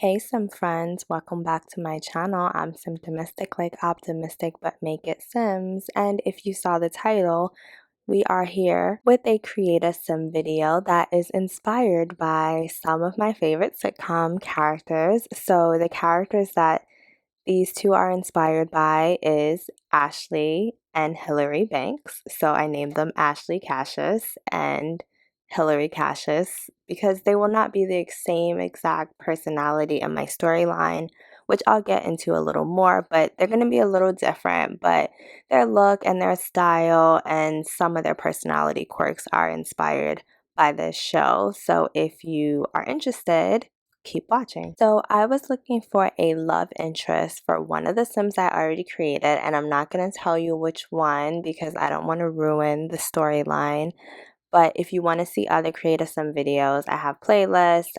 Hey Sim friends, welcome back to my channel. I'm Simtomistic like optimistic but make it Sims, and if you saw the title, we are here with a create a Sim video that is inspired by some of my favorite sitcom characters. So the characters that these two are inspired by is Ashley and Hilary Banks. So I named them Ashley Cassius and Hilary Cassius because they will not be the same exact personality in my storyline, which I'll get into a little more, but they're going to be a little different. But their look and their style and some of their personality quirks are inspired by this show. So if you are interested, keep watching. So I was looking for a love interest for one of the Sims I already created, and I'm not going to tell you which one because I don't want to ruin the storyline. But if you want to see other Create a Sim videos, I have playlists.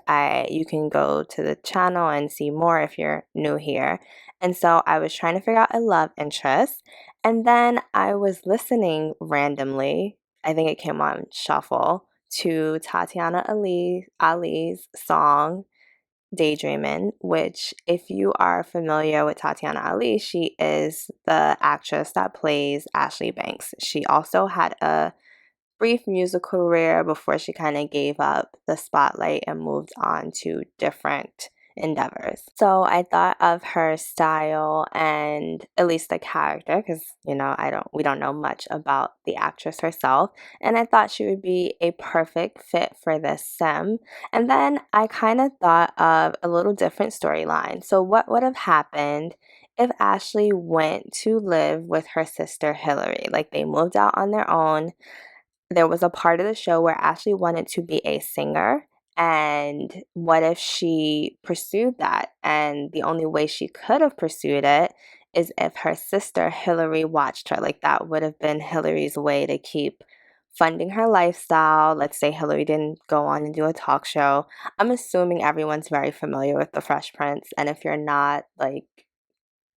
You can go to the channel and see more if you're new here. And so I was trying to figure out a love interest, and then I was listening randomly. I think it came on shuffle to Tatiana Ali's song Daydreamin', which if you are familiar with Tatiana Ali, she is the actress that plays Ashley Banks. She also had a brief music career before she kind of gave up the spotlight and moved on to different endeavors. So I thought of her style and at least the character, because we don't know much about the actress herself, and I thought she would be a perfect fit for this sim. And then I kind of thought of a little different storyline. So what would have happened if Ashley went to live with her sister Hilary? Like they moved out on their own. There was a part of the show where Ashley wanted to be a singer. And what if she pursued that? And the only way she could have pursued it is if her sister Hilary watched her. Like that would have been Hilary's way to keep funding her lifestyle. Let's say Hilary didn't go on and do a talk show. I'm assuming everyone's very familiar with the Fresh Prince. And if you're not, like,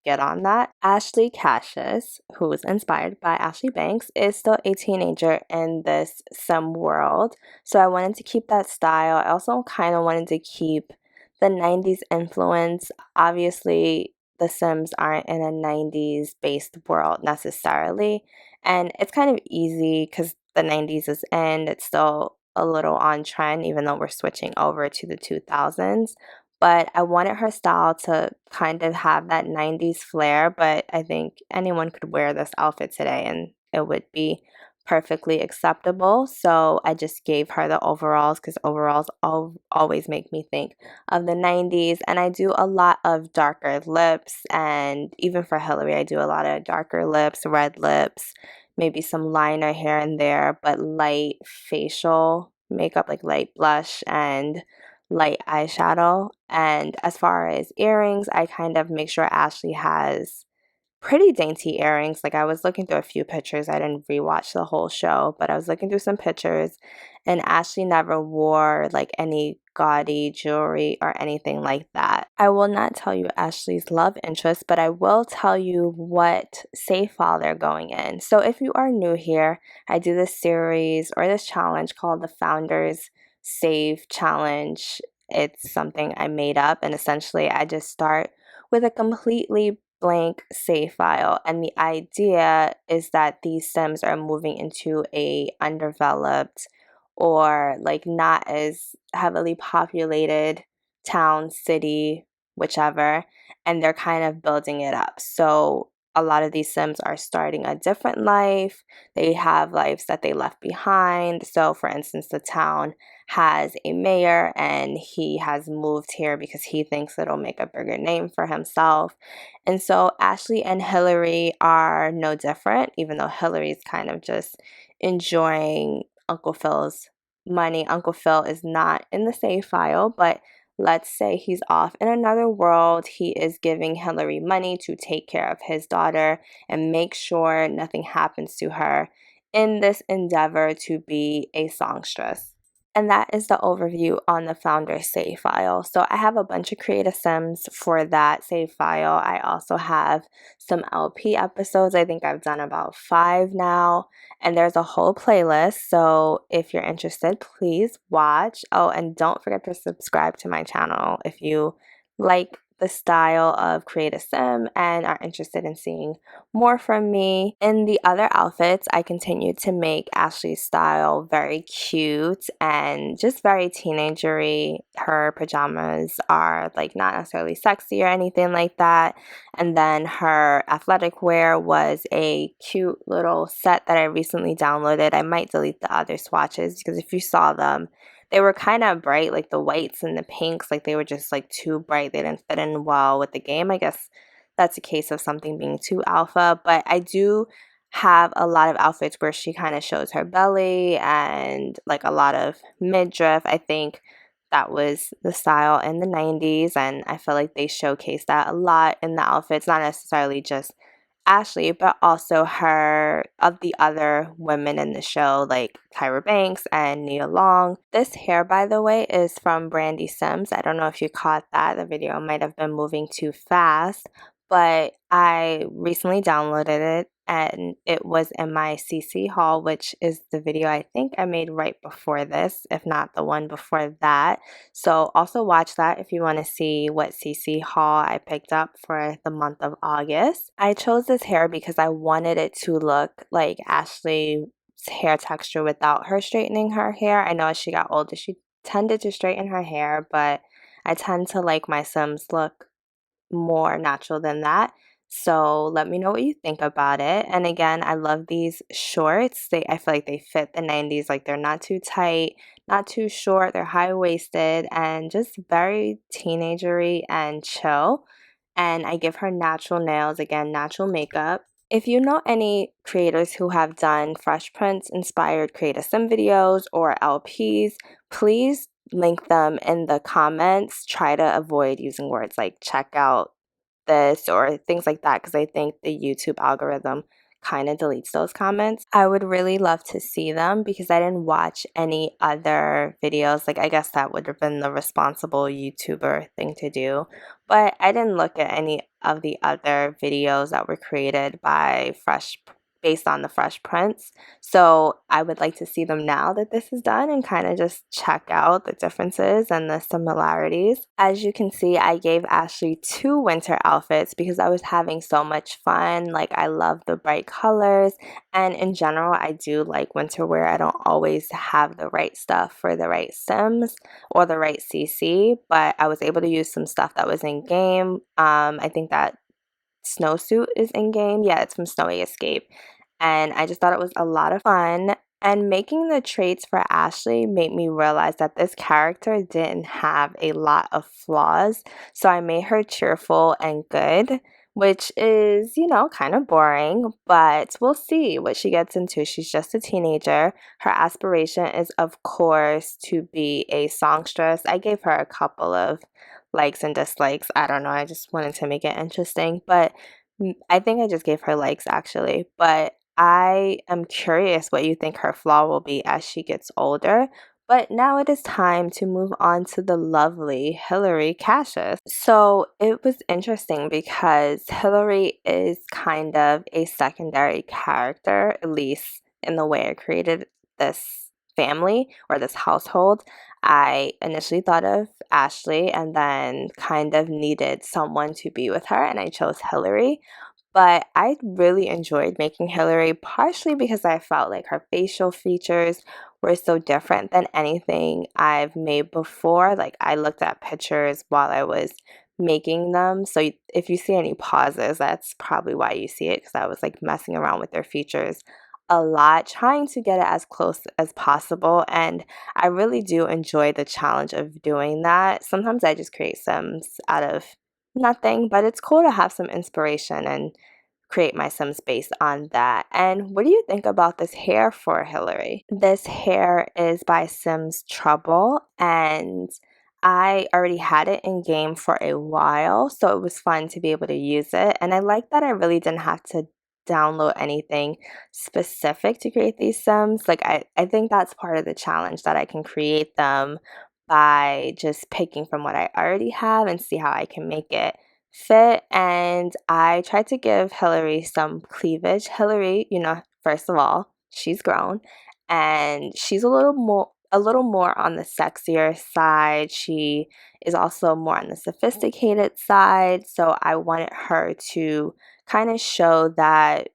get on that. Ashley Cassius, who was inspired by Ashley Banks, is still a teenager in this sim world. So I wanted to keep that style. I also kind of wanted to keep the 90s influence. Obviously, the Sims aren't in a 90s based world necessarily. And it's kind of easy because the 90s is in. It's still a little on trend, even though we're switching over to the 2000s, but I wanted her style to kind of have that 90s flair, but I think anyone could wear this outfit today and it would be perfectly acceptable. So I just gave her the overalls because overalls always make me think of the 90s. And I do a lot of darker lips, and even for Hilary, I do a lot of darker lips, red lips, maybe some liner here and there, but light facial makeup, like light blush and light eyeshadow. And as far as earrings, I kind of make sure Ashley has pretty dainty earrings. Like I was looking through a few pictures. I didn't rewatch the whole show, but I was looking through some pictures, and Ashley never wore like any gaudy jewelry or anything like that. I will not tell you Ashley's love interest, but I will tell you what safe file they're going in. So if you are new here, I do this series or this challenge called the Founders Save Challenge. It's something I made up, and essentially I just start with a completely blank save file, and the idea is that these sims are moving into a undeveloped or like not as heavily populated town, city, whichever, and they're kind of building it up. So a lot of these sims are starting a different life. They have lives that they left behind. So for instance, the town has a mayor and he has moved here because he thinks it'll make a bigger name for himself. And so Ashley and Hilary are no different, even though Hilary's kind of just enjoying Uncle Phil's money. Uncle Phil is not in the save file, but let's say he's off in another world. He is giving Hilary money to take care of his daughter and make sure nothing happens to her in this endeavor to be a songstress. And that is the overview on the founder save file. So I have a bunch of creative sims for that save file. I also have some LP episodes. I think I've done about 5 now. And there's a whole playlist. So if you're interested, please watch. Oh, and don't forget to subscribe to my channel if you like the style of Create a Sim and are interested in seeing more from me. In the other outfits, I continue to make Ashley's style very cute and just very teenagery. Her pajamas are like not necessarily sexy or anything like that. And then her athletic wear was a cute little set that I recently downloaded. I might delete the other swatches because if you saw them, they were kind of bright, like the whites and the pinks, like they were just like too bright. They didn't fit in well with the game. I guess that's a case of something being too alpha, but I do have a lot of outfits where she kind of shows her belly and like a lot of midriff. I think that was the style in the 90s, and I feel like they showcase that a lot in the outfits, not necessarily just Ashley, but also her of the other women in the show, like Tyra Banks and Nia Long. This hair, by the way, is from Brandy Sims. I don't know if you caught that. The video might have been moving too fast, but I recently downloaded it and it was in my CC haul, which is the video I think I made right before this, if not the one before that. So also watch that if you want to see what CC haul I picked up for the month of August. I chose this hair because I wanted it to look like Ashley's hair texture without her straightening her hair. I know as she got older, she tended to straighten her hair, but I tend to like my Sims look more natural than that. So let me know what you think about it. And again, I love these shorts. I feel like they fit the 90s. Like they're not too tight, not too short. They're high-waisted and just very teenagery and chill. And I give her natural nails, again, natural makeup. If you know any creators who have done Fresh Prince inspired Create a Sim videos or LPs, please link them in the comments. Try to avoid using words like check out this or things like that because I think the YouTube algorithm kind of deletes those comments. I would really love to see them because I didn't watch any other videos. Like I guess that would have been the responsible YouTuber thing to do. But I didn't look at any of the other videos that were created by based on the Fresh Prince. So I would like to see them now that this is done and kind of just check out the differences and the similarities. As you can see, I gave Ashley 2 winter outfits because I was having so much fun. Like I love the bright colors, and in general, I do like winter wear. I don't always have the right stuff for the right Sims or the right CC, but I was able to use some stuff that was in game. I think that snowsuit is in game. Yeah, it's from Snowy Escape. And I just thought it was a lot of fun. And making the traits for Ashley made me realize that this character didn't have a lot of flaws. So I made her cheerful and good, which is, you know, kind of boring, but we'll see what she gets into. She's just a teenager. Her aspiration is, of course, to be a songstress. I gave her a couple of likes and dislikes. I don't know. I just wanted to make it interesting, but I think I just gave her likes actually. But I am curious what you think her flaw will be as she gets older. But now it is time to move on to the lovely Hilary Cassius. So it was interesting because Hilary is kind of a secondary character, at least in the way I created this family or this household. I initially thought of Ashley and then kind of needed someone to be with her, and I chose Hilary. But I really enjoyed making Hilary, partially because I felt like her facial features were so different than anything I've made before. Like I looked at pictures while I was making them. So if you see any pauses, that's probably why you see it, because I was like messing around with their features a lot, trying to get it as close as possible. And I really do enjoy the challenge of doing that. Sometimes I just create Sims out of nothing, but it's cool to have some inspiration and create my Sims based on that. And what do you think about this hair for Hilary? This hair is by Sims Trouble, and I already had it in game for a while, so it was fun to be able to use it. And I like that I really didn't have to download anything specific to create these Sims. Like I think that's part of the challenge, that I can create them by just picking from what I already have and see how I can make it fit. And I tried to give Hilary some cleavage. Hilary, you know, first of all, she's grown and she's a little more on the sexier side. She is also more on the sophisticated side. So I wanted her to kind of show that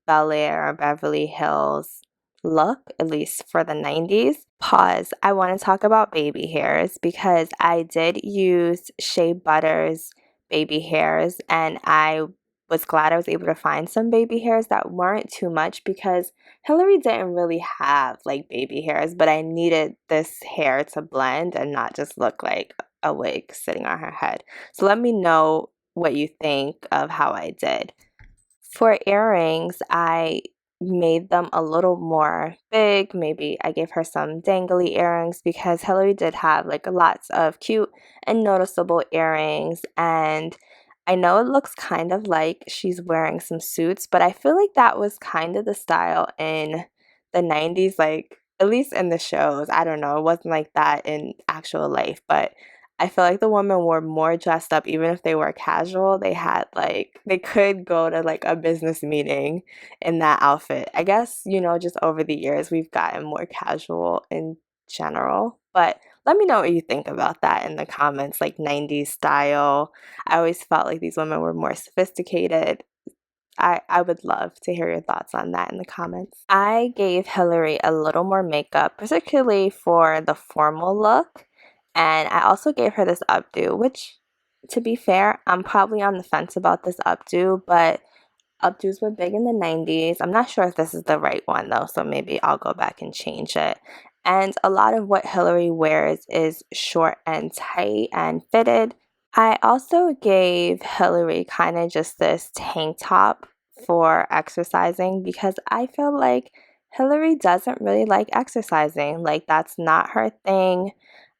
Bel-Air or Beverly Hills look, at least for the 90s. Pause. I want to talk about baby hairs because I did use Shea Butter's baby hairs, and I was glad I was able to find some baby hairs that weren't too much because Hilary didn't really have like baby hairs, but I needed this hair to blend and not just look like a wig sitting on her head. So let me know what you think of how I did. For earrings, I made them a little more big. Maybe I gave her some dangly earrings because Hilary did have like lots of cute and noticeable earrings. And I know it looks kind of like she's wearing some suits, but I feel like that was kind of the style in the 90s, like at least in the shows. I don't know, it wasn't like that in actual life, but I feel like the women were more dressed up, even if they were casual. They had like, they could go to like a business meeting in that outfit. I guess, just over the years, we've gotten more casual in general. But let me know what you think about that in the comments, like 90s style. I always felt like these women were more sophisticated. I would love to hear your thoughts on that in the comments. I gave Hilary a little more makeup, particularly for the formal look. And I also gave her this updo, which, to be fair, I'm probably on the fence about this updo, but updos were big in the 90s. I'm not sure if this is the right one though, so maybe I'll go back and change it. And a lot of what Hilary wears is short and tight and fitted. I also gave Hilary kind of just this tank top for exercising because I feel like Hilary doesn't really like exercising. Like, that's not her thing.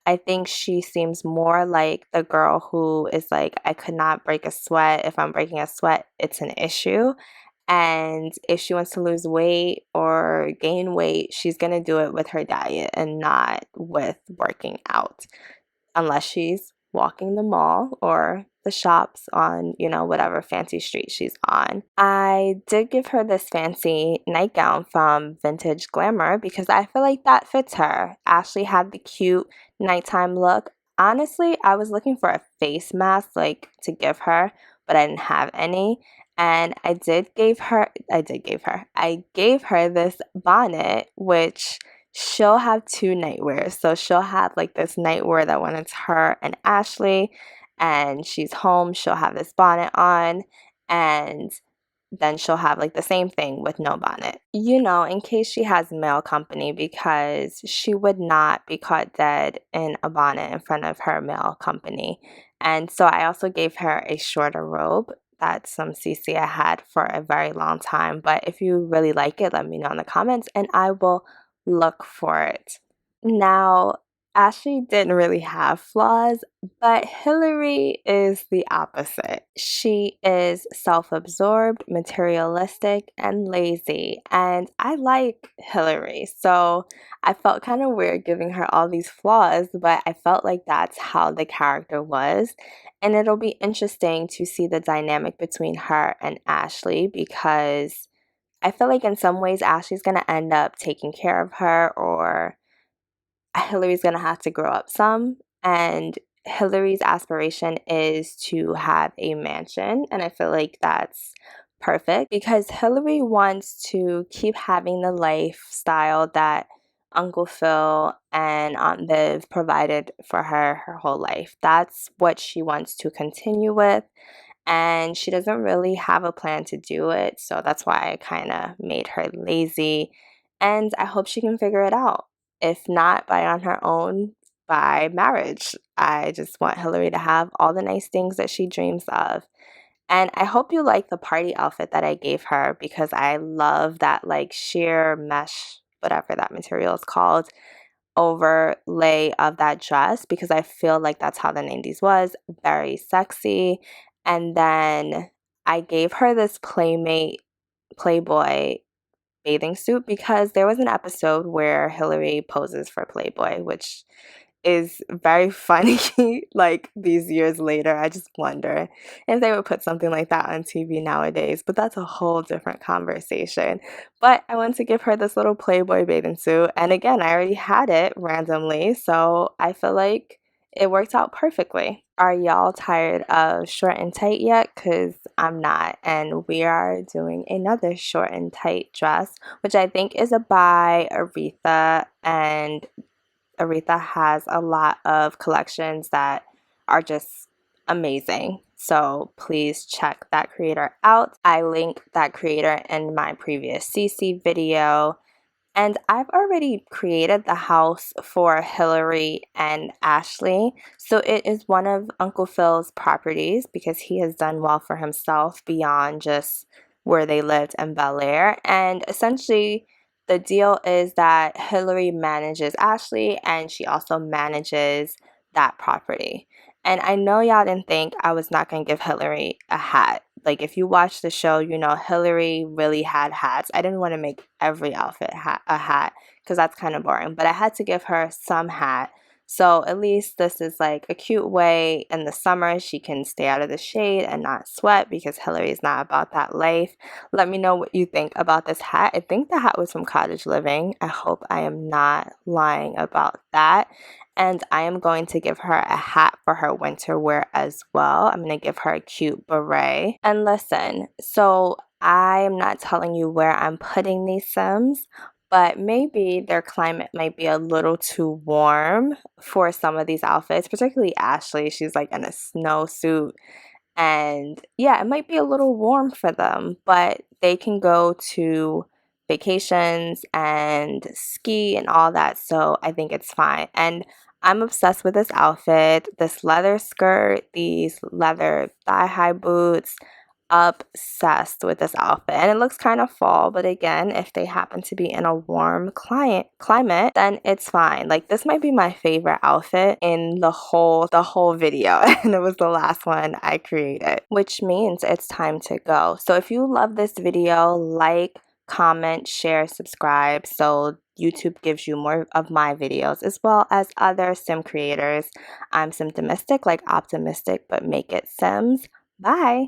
I think she seems more like the girl who is like, I could not break a sweat. If I'm breaking a sweat, it's an issue. And if she wants to lose weight or gain weight, she's going to do it with her diet and not with working out, unless she's walking the mall or the shops on, whatever fancy street she's on. I did give her this fancy nightgown from Vintage Glamour because I feel like that fits her. Ashley had the cute nighttime look. Honestly, I was looking for a face mask like to give her, but I didn't have any. And I gave her this bonnet, which she'll have two nightwears. So she'll have like this nightwear that when it's her and Ashley and she's home, she'll have this bonnet on, and then she'll have like the same thing with no bonnet, in case she has male company, because she would not be caught dead in a bonnet in front of her male company. And so I also gave her a shorter robe. That's some CC I had for a very long time, but if you really like it, let me know in the comments and I will look for it. Now, Ashley didn't really have flaws, but Hilary is the opposite. She is self-absorbed, materialistic, and lazy, and I like Hilary, so I felt kind of weird giving her all these flaws, but I felt like that's how the character was, and it'll be interesting to see the dynamic between her and Ashley because I feel like in some ways Ashley's going to end up taking care of her, or Hilary's going to have to grow up some. And Hilary's aspiration is to have a mansion. And I feel like that's perfect because Hilary wants to keep having the lifestyle that Uncle Phil and Aunt Viv provided for her whole life. That's what she wants to continue with, and she doesn't really have a plan to do it, so that's why I kind of made her lazy, and I hope she can figure it out. If not by on her own, by marriage. I just want Hilary to have all the nice things that she dreams of. And I hope you like the party outfit that I gave her because I love that like sheer mesh, whatever that material is called, overlay of that dress because I feel like that's how the 90s was, very sexy. And then I gave her this Playmate Playboy bathing suit because there was an episode where Hilary poses for Playboy, which is very funny. Like these years later, I just wonder if they would put something like that on TV nowadays, but that's a whole different conversation. But I want to give her this little Playboy bathing suit, and again, I already had it randomly, so I feel like it worked out perfectly. Are y'all tired of short and tight yet? Because I'm not, and we are doing another short and tight dress, which I think is a by Aretha, and Aretha has a lot of collections that are just amazing. So please check that creator out. I linked that creator in my previous CC video. And I've already created the house for Hilary and Ashley. So it is one of Uncle Phil's properties because he has done well for himself beyond just where they lived in Bel-Air. And essentially, the deal is that Hilary manages Ashley and she also manages that property. And I know y'all didn't think I was not going to give Hilary a hat. Like, if you watch the show, you know Hilary really had hats. I didn't want to make every outfit a hat because that's kind of boring, but I had to give her some hat. So at least this is like a cute way in the summer she can stay out of the shade and not sweat because Hilary is not about that life. Let me know what you think about this hat. I think the hat was from Cottage Living. I hope I am not lying about that. And I am going to give her a hat for her winter wear as well. I'm going to give her a cute beret. And listen, so I am not telling you where I'm putting these Sims, but maybe their climate might be a little too warm for some of these outfits, particularly Ashley. She's like in a snowsuit. And yeah, it might be a little warm for them, but they can go to vacations and ski and all that. So I think it's fine. And I'm obsessed with this outfit, this leather skirt, these leather thigh-high boots. Obsessed with this outfit, and it looks kind of fall, but again, if they happen to be in a warm climate, then it's fine. Like, this might be my favorite outfit in the whole video, and it was the last one I created, which means it's time to go. So if you love this video, like, comment, share, subscribe so YouTube gives you more of my videos as well as other sim creators. I'm Simtomistic, like optimistic, but make it Sims. Bye!